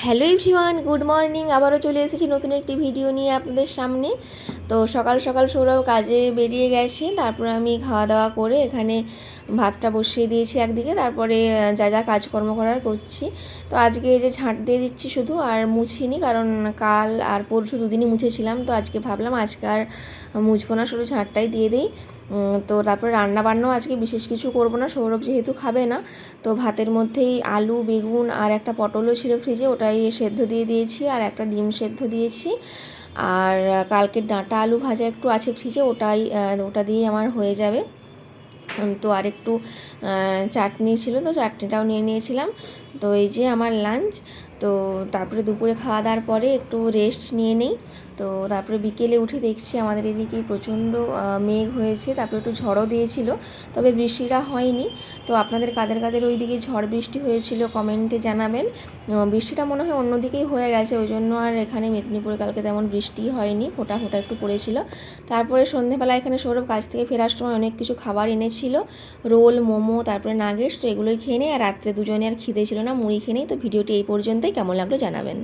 Hello everyone, good morning. আবারও চলে এসেছি নতুন একটি ভিডিও নিয়ে আপনাদের সামনে। তো সকাল সকাল সৌরভ কাজে বেরিয়ে গেছে, তারপরে আমি খাওয়া দাওয়া করে এখানে ভাতটা বসিয়ে দিয়েছি একদিকে, তারপরে যা যা কাজকর্ম করার করছি। তো আজকে এই যে ঝাঁট দিয়ে দিচ্ছি শুধু, আর মুছিনি, কারণ কাল আর পরশু দুদিনই মুছেছিলাম। তো আজকে ভাবলাম আজকে আর মুছবো না, শুধু ঝাঁটটাই দিয়ে দিই। তো তারপরে রান্না বান্নাও আজকে বিশেষ কিছু করব না, সৌরভ যেহেতু খাবে না। তো ভাতের মধ্যেই আলু, বেগুন আর একটা পটলও ছিল ফ্রিজে, ওটাই সেদ্ধ দিয়ে দিয়েছি, আর একটা ডিম সেদ্ধ দিয়েছি। আর কালকে ডাঁটা আলু ভাজা একটু আছে ফ্রিজে, ওটা দিয়েই আমার হয়ে যাবে। তো আর একটু চাটনি ছিল, তো চাটনিটাও নিয়ে নিয়েছিলাম। তো এই যে আমার লাঞ্চ। তো তারপরে দুপুরে খাওয়া দাওয়ার পরে একটু রেস্ট নিয়ে নিই। তো তারপরে বিকেলে উঠে দেখছি আমাদের এদিকে প্রচণ্ড মেঘ হয়েছে, তারপরে একটু ঝড়ও দিয়েছিল, তবে বৃষ্টিটা হয়নি। তো আপনাদের কাদের কাদের ওই দিকে ঝড় বৃষ্টি হয়েছিল কমেন্টে জানাবেন। বৃষ্টিটা মনে হয় অন্যদিকেই হয়ে গেছে, ওই জন্য আর এখানে মেদিনীপুরে কালকে তেমন বৃষ্টি হয়নি, ফোঁটা ফোঁটা একটু পড়েছিল। তারপরে সন্ধ্যেবেলা এখানে সৌরভ কাছ থেকে ফেরার সময় অনেক কিছু খাবার এনেছিল, রোল, মোমো, তারপরে নাগেটস। তো এগুলোই খেয়ে নেই, আর রাত্রে দুজনে আর খিদে ছিল না, মুড়ি খেয়ে নেই। তো ভিডিওটি এই পর্যন্তই, কেমন লাগলো জানাবেন।